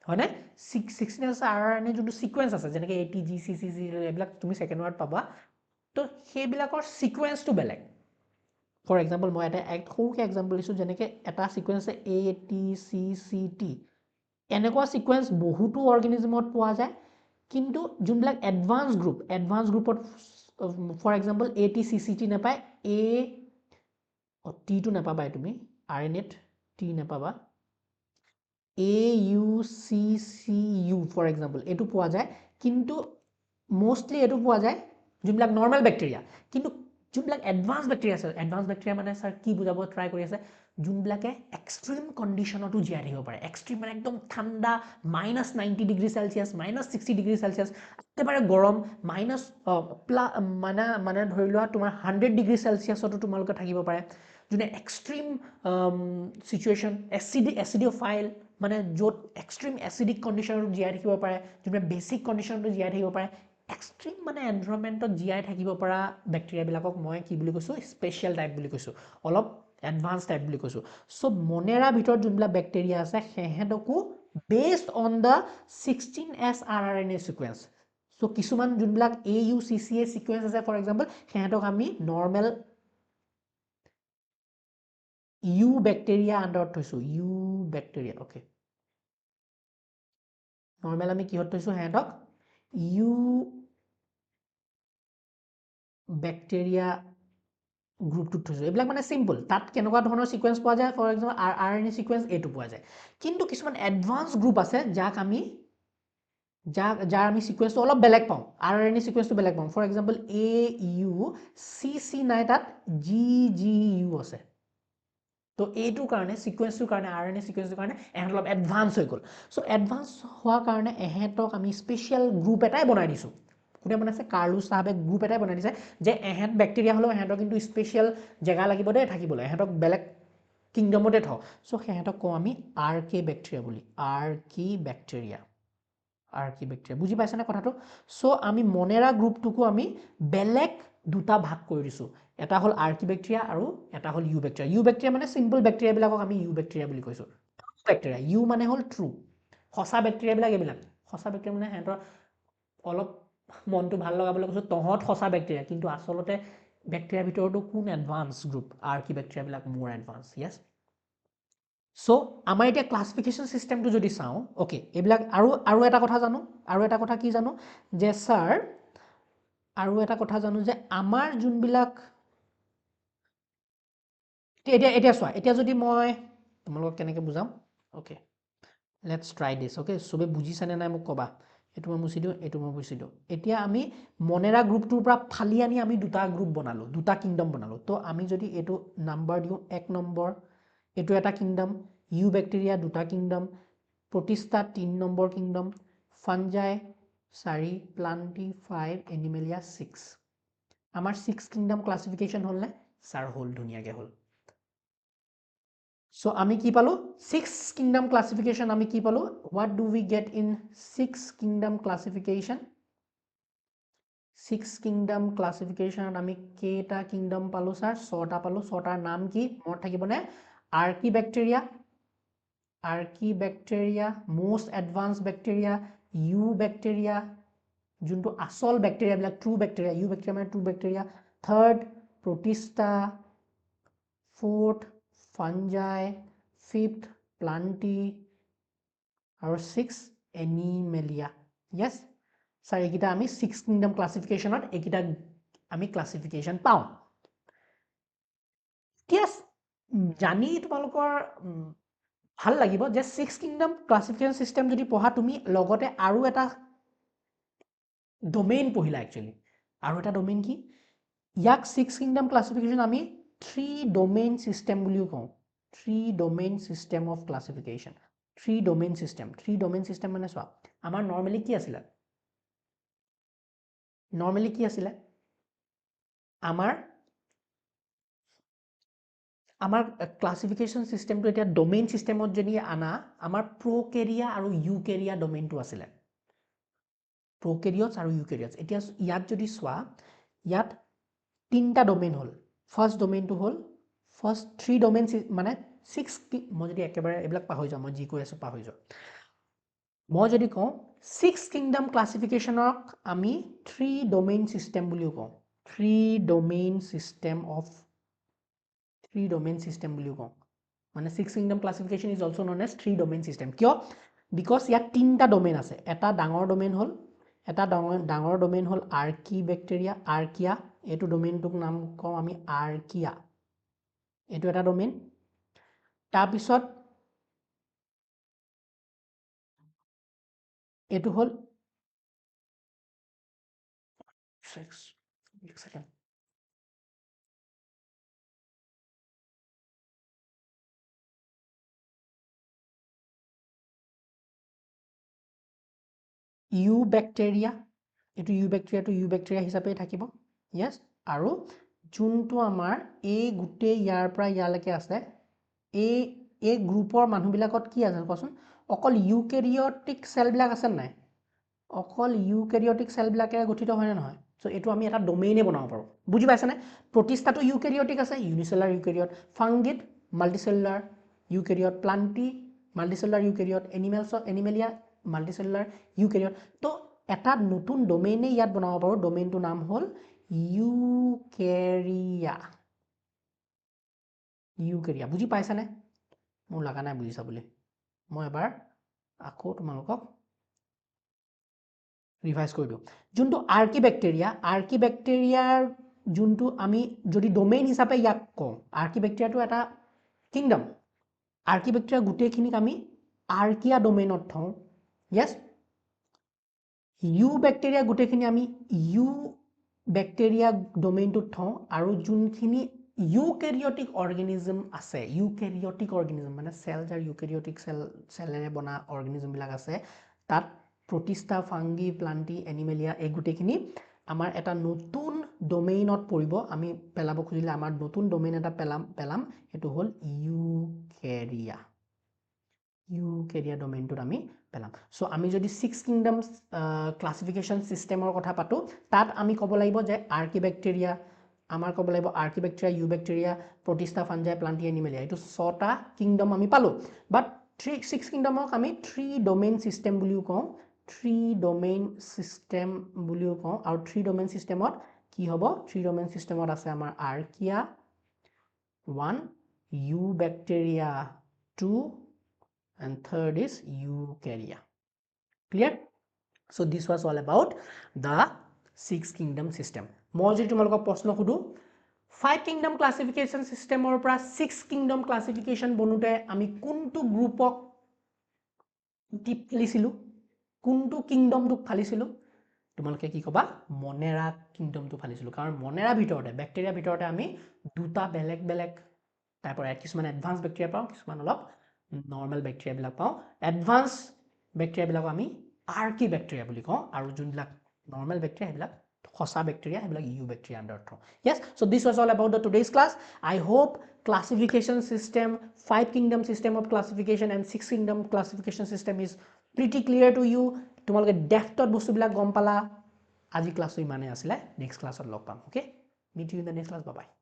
হয়নে? 16S rRNA যোনটো ছিকুৱেঞ্চ আছে, যেনেকৈ ATG CCG এইবিলাক তুমি ছেকেণ্ড ৱাৰ্ড পাবা, তো সেইবিলাকৰ ছিকুৱেঞ্চটো বেলেগ। ফৰ এক্সাম্পল মই এটা সৰুকৈ এক্সাম্পল দিছোঁ, যেনেকৈ এটা ছিকুৱেঞ্চ আছে ATCCT, এনেকুৱা ছিকুৱেঞ্চ বহুতো অৰ্গেনিজমত পোৱা যায়। কিন্তু যোনবিলাক এডভান্স গ্ৰুপত ফৰ এক্সাম্পল ATCCT নাপায়, টিটো নাপাবা, তুমি RNAত টি নাপাবা, AUCCU ফৰ এক্সাম্পল এইটো পোৱা যায়। কিন্তু মষ্টলি এইটো পোৱা যায় যোনবিলাক নৰ্মেল বেক্টেৰিয়া। কিন্তু যোনবিলাক এডভান্স বেক্টেৰিয়া আছে, এডভান্স বেক্টেৰিয়া মানে ছাৰ কি বুজাব ট্ৰাই কৰি আছে, যোনবিলাকে এক্সট্ৰিম কণ্ডিশ্যনতো জীয়াই থাকিব পাৰে। এক্সট্ৰিম মানে একদম ঠাণ্ডা -90°C, -60°C, একেবাৰে গৰম মানে ধৰি লোৱা তোমাৰ 100°C তোমালোকে থাকিব পাৰে। যোনে এক্সট্ৰিম চিটুৱেশ্যন এচিডিঅফাইল মানে য'ত এক্সট্ৰিম এচিডিক কণ্ডিশ্যনত জীয়াই থাকিব পাৰে, যোনে বেছিক কণ্ডিশ্যনতো জীয়াই থাকিব পাৰে। এক্সট্ৰিম মানে এনভাইৰনমেণ্টত জীয়াই থাকিব পৰা বেক্টেৰিয়াবিলাকক মই কি বুলি কৈছোঁ, স্পেচিয়েল টাইপ বুলি কৈছোঁ, অলপ এডভান্স টাইপ বুলি কৈছোঁ। চ' মনেৰাৰ ভিতৰত যোনবিলাক বেক্টেৰিয়া আছে সিহঁতকো based on the 16S rRNA sequence. So' কিছুমান যোনবিলাক AUCCA ছিকুৱেঞ্চ আছে ফৰ এক্সাম্পল, সিহঁতক আমি নৰ্মেল ইউ বেক্টেৰিয়া আণ্ডাৰত থৈছোঁ, ইউ বেক্টেৰিয়া। অ'কে, নৰ্মেল আমি কিহত থৈছোঁ সিহঁতক, ইউ বেক্টেৰিয়া গ্ৰুপটোত থৈছোঁ। এইবিলাক মানে চিম্পল, তাত কেনেকুৱা ধৰণৰ ছিকুৱেঞ্চ পোৱা যায়, ফৰ এক্সাম্পল RNA ছিকুৱেঞ্চ এইটো পোৱা যায়। কিন্তু কিছুমান এডভান্স গ্ৰুপ আছে যাৰ আমি ছিকুৱেঞ্চটো অলপ বেলেগ পাওঁ, RNA ছিকুৱেঞ্চটো বেলেগ পাওঁ। ফৰ এক্সাম্পল AUCC নাই, তাত GGU আছে। তো এইটোৰ কাৰণে ছিকুৱেঞ্চটোৰ কাৰণে RNA ছিকুৱেঞ্চটোৰ কাৰণে এহেঁত অলপ এডভান্স হৈ গ'ল। চ' এডভান্স হোৱাৰ কাৰণে এহেঁতক আমি স্পেচিয়েল গ্ৰুপ এটাই বনাই দিছোঁ। কোনে বনাইছে, কাৰ্লোছ চাহাবে গ্ৰুপ এটাই বনাই দিছে যে এহেঁত বেক্টেৰিয়া হ'লেও এহেঁতক কিন্তু স্পেচিয়েল জেগা লাগিব দেই থাকিবলৈ, এহেঁতক বেলেগ কিংডমতে থওঁ। চ' সিহঁতক কওঁ আমি RK বেক্টেৰিয়া বুলি, RK বেক্টেৰিয়া, RK বেক্টেৰিয়া। বুজি পাইছেনে কথাটো? চ' আমি মনেৰা গ্ৰুপটোকো আমি বেলেগ দুটা ভাগ কৰি দিছোঁ। এটা হ'ল RK বেক্টেৰিয়া আৰু এটা হ'ল ইউ বেক্টেৰিয়া। ইউ বেক্টেৰিয়া মানে চিম্পল বেক্টেৰিয়াবিলাকক আমি ইউ বেক্টেৰিয়া বুলি কৈছোঁ। বেক্টেৰিয়া ইউ মানে হ'ল ট্ৰু, সঁচা বেক্টেৰিয়াবিলাক এইবিলাক। সঁচা বেক্টেৰিয়া মানে সিহঁতৰ অলপ মনটো ভাল লগাবলৈ কৈছোঁ, তহঁত সঁচা বেক্টেৰিয়া, কিন্তু আচলতে বেক্টেৰিয়াৰ ভিতৰতো কোন এডভান্স গ্ৰুপ, RK বেক্টেৰিয়াবিলাক মোৰ এডভান্স। য়েছ। চ' আমাৰ এতিয়া ক্লাছিফিকেশ্যন চিষ্টেমটো যদি চাওঁ, অ'কে, এইবিলাক আৰু এটা কথা জানো, আৰু এটা কথা কি জানো, যে ছাৰ আৰু এটা কথা জানো যে আমাৰ যোনবিলাক এতিয়া চোৱা, এতিয়া যদি মই তোমালোকক কেনেকৈ বুজাম, okay let's try this. Okay, চবে বুজিছেনে নাই মোক ক'বা। এইটো মই মুচি দিওঁ, এইটো মই মুচি দিওঁ। এতিয়া আমি মনেৰা গ্ৰুপটোৰ পৰা ফালি আনি আমি দুটা গ্ৰুপ বনালোঁ, দুটা কিংডম বনালোঁ। তো আমি যদি এইটো নাম্বাৰ দিওঁ 1 নম্বৰ, এইটো এটা কিংডম, ইউ বেক্টেৰিয়া দুটা kingdom, Protista 3 number kingdom, fungi 4, plenty 5, Animalia 6। আমাৰ 6 কিংডম ক্লাছিফিকেশ্যন হ'লনে? ছাৰ হ'ল, ধুনীয়াকৈ হ'ল। চ' আমি কি পালোঁ, 6 কিংডম ক্লাছিফিকেশ্যন আমি কি পালোঁ, what do we get in 6 kingdom classification? 6 kingdom ক্লাছিফিকেশ্যনত আমি কেইটা কিংডম পালোঁ ছাৰ? 6টা পালোঁ। 6টাৰ নাম কি মনত থাকিবনে? Archaebacteria, most advance bacteria, eubacteria, যোনটো আচল বেক্টেৰিয়াবিলাক ট্ৰু বেক্টেৰিয়া, ইউ বেক্টেৰিয়া মানে true bacteria, 3rd Protista, 4th Fungi, 5th Plantae আৰু 6th এনিমেলিয়া। য়েছ ছাৰ, এইকেইটা আমি 6 কিংডম ক্লাছিফিকেশ্যনত এইকেইটা আমি ক্লাছিফিকেশ্যন পাওঁ। এতিয়া জানি তোমালোকৰ ভাল লাগিব যে 6 কিংডম ক্লাছিফিকেশ্যন চিষ্টেম যদি পঢ়া, তুমি লগতে আৰু এটা ডমেইন পঢ়িলা একচুৱেলি। আৰু এটা ডমেইন কি, ইয়াক 6 কিংডম ক্লাছিফিকেশ্যন আমি 3 ডমেইন চিষ্টেম বুলিও কওঁ। 3 domain system of classification. 3 domain system. 3 domain system মানে চোৱা, আমাৰ নৰ্মেলি কি আছিলে, আমাৰ ক্লাছিফিকেশ্যন চিষ্টেমটো এতিয়া ডমেইন চিষ্টেমত যদি আনা, আমাৰ প্ৰ'কেৰিয়া আৰু ইউকেৰিয়া ডমেইনটো আছিলে। প্ৰ'কেৰিয়টছ আৰু ইউকেৰিয়টছ। এতিয়া ইয়াত যদি চোৱা, ইয়াত 3টা ডমেইন হ'ল। ফাৰ্ষ্ট ডমেইনটো হ'ল, ফাৰ্ষ্ট 3 ডমেইন মানে 6, মই যদি একেবাৰে এইবিলাক পাহৰি যাওঁ, মই যি কৈ আছোঁ পাহৰি যাওঁ। মই যদি কওঁ 6 কিংডম ক্লাছিফিকেশ্যনক আমি 3 ডমেইন চিষ্টেম বুলিও কওঁ। 3 ডমেইন চিষ্টেম বুলিও কওঁ। মানে 6 kingdom classification is also' known as 3 domain system. কিয়? বিকজ ইয়াত 3টা ডমেইন আছে। এটা ডাঙৰ ডমেইন হ'ল আৰ্কি বেক্টেৰিয়া, আৰ্কিয়া। এইটো ডমেইনটোক নাম কওঁ আমি আৰ্কিয়া। এইটো এটা ডমেইন। তাৰপিছত এইটো হ'ল এক সেকেন্ড ইউ ব্যাকটেৰিয়া এটো ইউ ব্যাকটেৰিয়া হিচাপে থাকিব yes আৰু যোনটো আমাৰ এই গুটে ইয়াৰ পৰা ইয়ালৈকে আছে এই গ্ৰুপৰ মানুহবিলাকত কি আছে কোৱাচোন অকল ইউকেৰিয়টিক সেল বিলাক আছে নাই অকল ইউকেৰিয়টিক সেল বিলাকে গঠিত হয় না নহয় সো এটো আমি এটা ডোমেইনে বনাব পাৰো বুজি পাইছানে প্ৰতিষ্ঠাটো ইউকেৰিয়টিক আছে ইউনিসেলুলাৰ ইউকেৰিয়ট ফাংগিড মাল্টিসেলুলাৰ ইউকেৰিয়ট প্লান্টি মাল্টিসেলুলাৰ ইউকেৰিয়ট এনিমেলিয়া মাল্টিসেলুলাৰ ইউকেৰিয়ট তো এটা নতুন ডোমেইনে ইয়াত বনাব পাৰো ডোমেইনটো নাম হল ইউকেৰিয়া বুজি পাইছানে মোৰ লাগা নাই বুজিছা বুলি মই এবাৰ আকৌ তোমালোকক ৰিভাইজ কৰি দিও যোনটো আৰ্কিব্যাক্টেৰিয়াৰ যোনটো আমি যদি ডোমেইন হিচাপে ইয়াক কওঁ আৰ্কিব্যাক্টেৰিয়াটো এটা কিংডম আৰ্কিব্যাক্টেৰিয়া গুটেখিনিক আমি আৰ্কিয়া ডোমেইনত থওঁ yes ইউ ব্যাক্টেৰিয়া গুটেখিনি আমি ইউ ব্যাক্টেৰিয়া ডোমেইনটোত থওঁ আৰু যোনখিনি ইউকেৰিয়টিক অৰ্গানিজম আছে ইউকেৰিয়টিক অৰ্গানিজম মানে সেল যাৰ ইউকেৰিয়টিক সেলেৰে বনা অৰ্গানিজম বিলাক আছে তাত প্ৰতিষ্ঠা ফাংগি প্লান্টি এনিমেলিয়া এই গুটেখিনি আমাৰ এটা নতুন ডোমেইনত পৰিব আমি পেলাব খুজিলে আমাৰ নতুন ডোমেইন এটা পেলাম এটো হল ইউকেৰিয়া ডোমেইনটোত আমি পেলাম সো আমি যদি 6 কিংডমস ক্লাসিফিকেশন সিস্টেমৰ কথা পাতো তাত আমি ক'ব লাগিব যে আৰ্কিব্যাক্টেৰিয়া আমাৰ ক'ব লাগিব আৰ্কিব্যাক্টেৰিয়া ইউ ব্যাক্টেৰিয়া প্ৰতিষ্ঠা ফাঞ্জাই প্লান্টি এনিমেলিয়া এটো 6টা কিংডম আমি পালো বাট 6 কিংডমক আমি 3 ডোমেইন সিস্টেম বুলিও কওঁ 3 ডোমেইন সিস্টেম বুলিও কওঁ আৰু 3 ডোমেইন সিস্টেমত কি হ'ব 3 ডোমেইন সিস্টেমত আছে আমাৰ archaea 1 U bacteria 2 and third is eukarya clear so this was all about the 6 kingdom system মই যদি তোমালোকক প্ৰশ্ন খুদু 5 kingdom classification systemৰ পৰা 6 kingdom classification বনুতে আমি কোনটো গ্ৰুপক টিপ ফালিছিলো কোনটো কিংডমটোক ফালিছিলো তোমালোকে কি কবা মনেৰা কিংডমটো ফালিছিলো কাৰণ মনেৰা ভিতৰতে ব্যাক্টেৰিয়া ভিতৰতে আমি দুটা বেলেগ বেলেগ টাইপৰ কিছুমান এডভান্স ব্যাক্টেৰিয়া পাওঁ কিছুমান অলপ নৰ্মাল ব্যাক্টেৰিয়া বিলাক পাওঁ এডভান্স ব্যাক্টেৰিয়া বিলাক আমি আৰ্কি ব্যাক্টেৰিয়া বুলি কওঁ আৰু যোনবিলাক নৰ্মাল ব্যাক্টেৰিয়া হেবিলাক খসা ব্যাক্টেৰিয়া হেবিলাক ইউ ব্যাক্টেৰিয়া আন্ডাৰত থওঁ yes so this was all about the today's class I hope classification system 5 kingdom system of classification and 6 kingdom classification system is pretty clear to you তোমালোকে ডেফটত বস্তুবিলাক গম পালা আজি ক্লাছটো ইমানে আছিলে নেক্সট ক্লাছত লগ পাম okay meet you in the next class bye bye